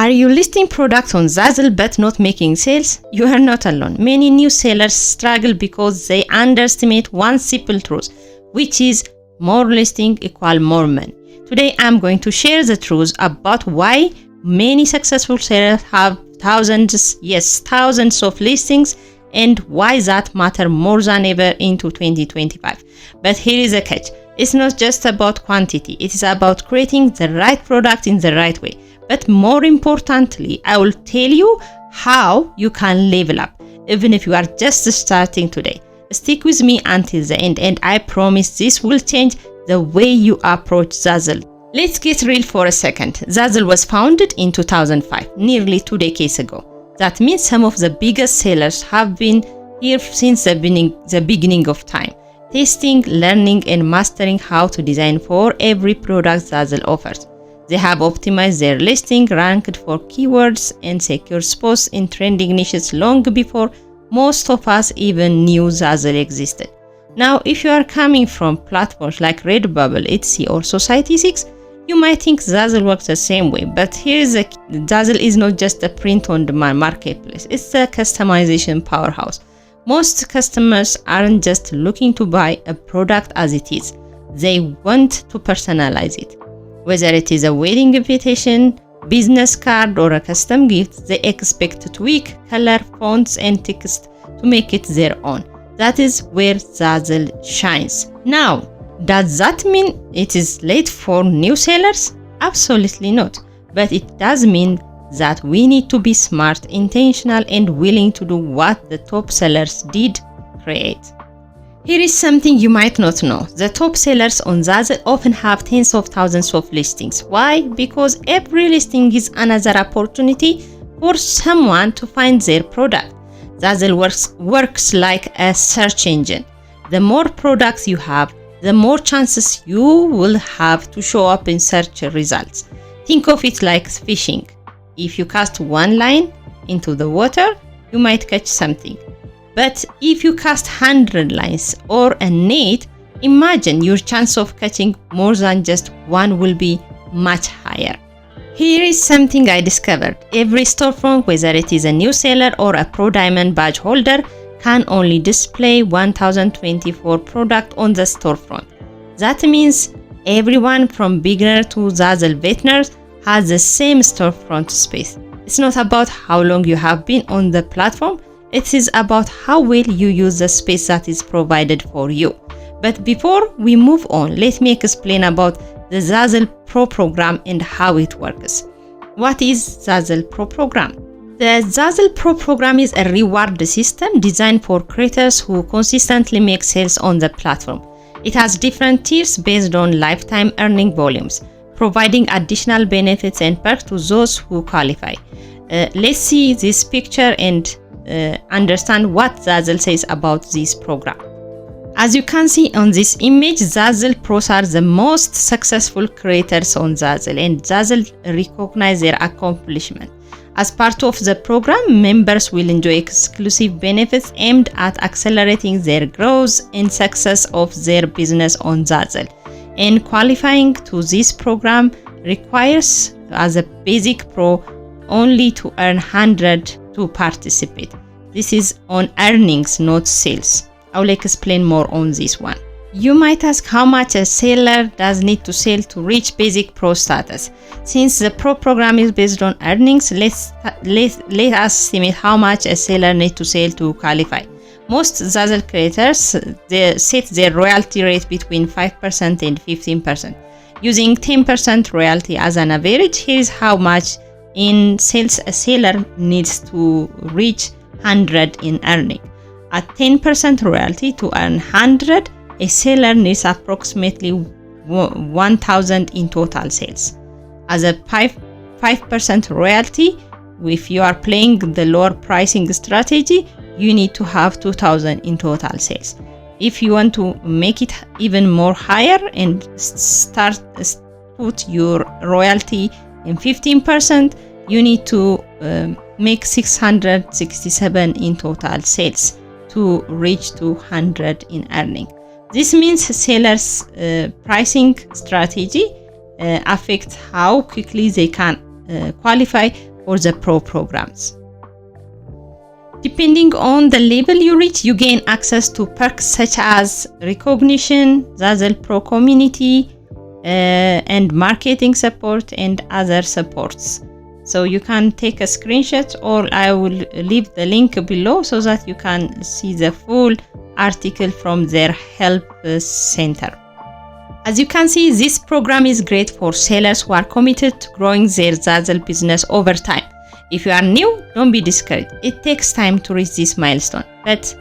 Are you listing products on Zazzle but not making sales? You are not alone. Many new sellers struggle because they underestimate one simple truth, which is more listing equal more money. Today I'm going to share the truth about why many successful sellers have thousands of listings and why that matter more than ever into 2025. But here is a catch. It's not just about quantity, it is about creating the right product in the right way. But more importantly, I will tell you how you can level up, even if you are just starting today. Stick with me until the end, and I promise this will change the way you approach Zazzle. Let's get real for a second. Zazzle was founded in 2005, nearly 2 decades ago. That means some of the biggest sellers have been here since the beginning of time, testing, learning, and mastering how to design for every product Zazzle offers. They have optimized their listing, ranked for keywords, and secured spots in trending niches long before most of us even knew Zazzle existed. Now, if you are coming from platforms like Redbubble, Etsy, or Society6, you might think Zazzle works the same way, but here is the key. Zazzle is not just a print-on-demand marketplace, it's a customization powerhouse. Most customers aren't just looking to buy a product as it is, they want to personalize it. Whether it is a wedding invitation, business card, or a custom gift, they expect to tweak color, fonts, and text to make it their own. That is where Zazzle shines. Now, does that mean it is late for new sellers? Absolutely not. But it does mean that we need to be smart, intentional, and willing to do what the top sellers did create. Here is something you might not know. The top sellers on Zazzle often have tens of thousands of listings. Why? Because every listing is another opportunity for someone to find their product. Zazzle works like a search engine. The more products you have, the more chances you will have to show up in search results. Think of it like fishing. If you cast one line into the water, you might catch something. But if you cast 100 lines or a net, imagine your chance of catching more than just one will be much higher. Here is something I discovered. Every storefront, whether it is a new seller or a Pro Diamond badge holder, can only display 1024 products on the storefront. That means everyone from beginner to Zazzle veterans has the same storefront space. It's not about how long you have been on the platform, it is about how well you use the space that is provided for you. But before we move on, let me explain about the Zazzle Pro program and how it works. What is Zazzle Pro program? The Zazzle Pro program is a reward system designed for creators who consistently make sales on the platform. It has different tiers based on lifetime earning volumes, providing additional benefits and perks to those who qualify. Let's see this picture and understand what Zazzle says about this program. As you can see on this image, Zazzle Pros are the most successful creators on Zazzle, and Zazzle recognize their accomplishment. As part of the program, members will enjoy exclusive benefits aimed at accelerating their growth and success of their business on Zazzle. And qualifying to this program requires, as a basic pro, only to earn 100 to participate. This is on earnings, not sales. I will explain more on this one. You might ask how much a seller does need to sell to reach basic pro status. Since the pro program is based on earnings, let us estimate how much a seller needs to sell to qualify. Most Zazzle creators they set their royalty rate between 5% and 15%. Using 10% royalty as an average, here is how much in sales a seller needs to reach 100 in earning. At 10% royalty to earn 100, a seller needs approximately 1,000 in total sales. As a 5% royalty, if you are playing the lower pricing strategy, you need to have 2,000 in total sales. If you want to make it even more higher and put your royalty in 15%, you need to make 667 in total sales to reach 200 in earning. This means sellers' pricing strategy affects how quickly they can qualify or the Pro programs. Depending on the level you reach, you gain access to perks such as recognition, Zazzle Pro community, and marketing support and other supports. So you can take a screenshot, or I will leave the link below so that you can see the full article from their help center. As you can see, this program is great for sellers who are committed to growing their Zazzle business over time. If you are new, don't be discouraged. It takes time to reach this milestone, but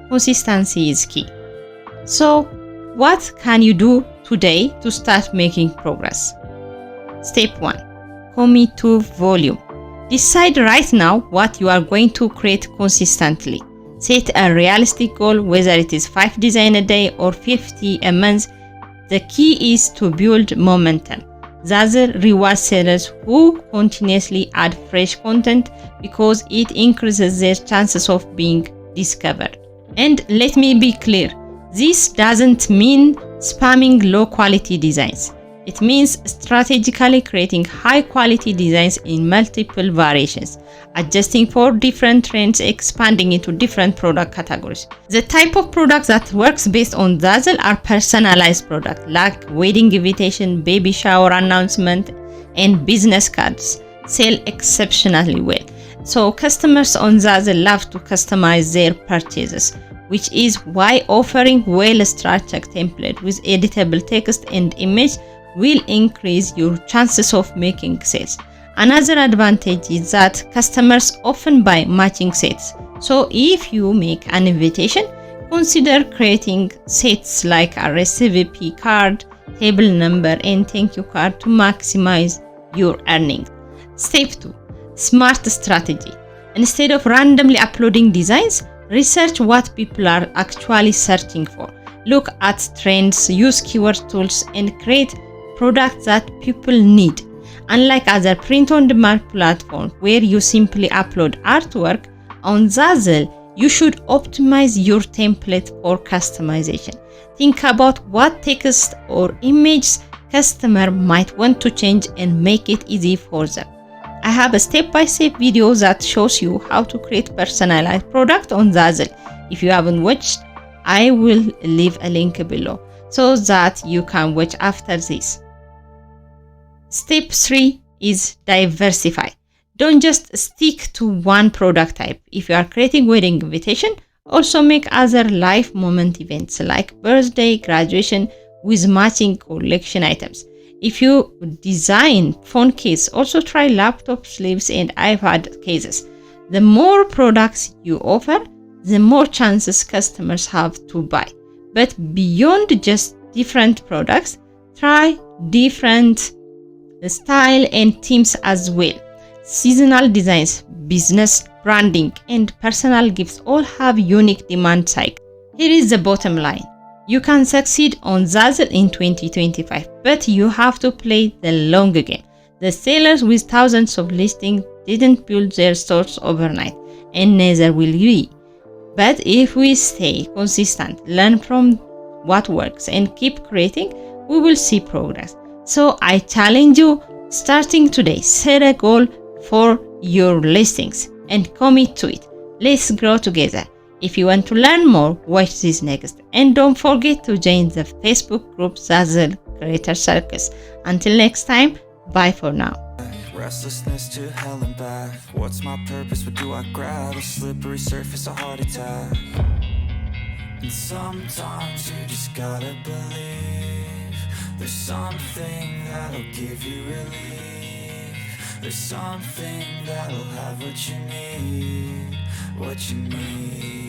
consistency is key. So, what can you do today to start making progress? Step 1. Commit to volume. Decide right now what you are going to create consistently. Set a realistic goal, whether it is 5 designs a day or 50 a month. The key is to build momentum. Zazzle rewards sellers who continuously add fresh content because it increases their chances of being discovered. And let me be clear, this doesn't mean spamming low-quality designs. It means strategically creating high-quality designs in multiple variations, adjusting for different trends, expanding into different product categories. The type of products that works based on Zazzle are personalized products like wedding invitation, baby shower announcement, and business cards sell exceptionally well. So customers on Zazzle love to customize their purchases, which is why offering well-structured template with editable text and image will increase your chances of making sales. Another advantage is that customers often buy matching sets. So if you make an invitation, consider creating sets like a recipe card, table number, and thank you card to maximize your earnings. Step 2. Smart strategy. Instead of randomly uploading designs, research what people are actually searching for. Look at trends, use keyword tools, and create products that people need. Unlike other print-on-demand platforms where you simply upload artwork, on Zazzle, you should optimize your template for customization. Think about what text or images customer might want to change and make it easy for them. I have a step-by-step video that shows you how to create personalized product on Zazzle. If you haven't watched, I will leave a link below so that you can watch after this. Step 3 is diversify. Don't just stick to one product type. If you are creating wedding invitation, also make other life moment events like birthday, graduation with matching collection items. If you design phone case, also try laptop sleeves and iPad cases. The more products you offer, the more chances customers have to buy. But beyond just different products, try different style and themes as well. Seasonal designs, business branding, and personal gifts all have unique demand cycles. Here is the bottom line. You can succeed on Zazzle in 2025, but you have to play the long game. The sellers with thousands of listings didn't build their stores overnight, and neither will we. But if we stay consistent, learn from what works, and keep creating, we will see progress. So I challenge you, starting today, set a goal for your listings and commit to it. Let's grow together. If you want to learn more, watch this next. And don't forget to join the Facebook group Zazzle Creator Circus. Until next time, bye for now. Restlessness to hell and back. What's my purpose? What do I grab? A slippery surface, a heart attack. And sometimes you just gotta believe there's something that'll give you relief. There's something that'll have what you need, what you need.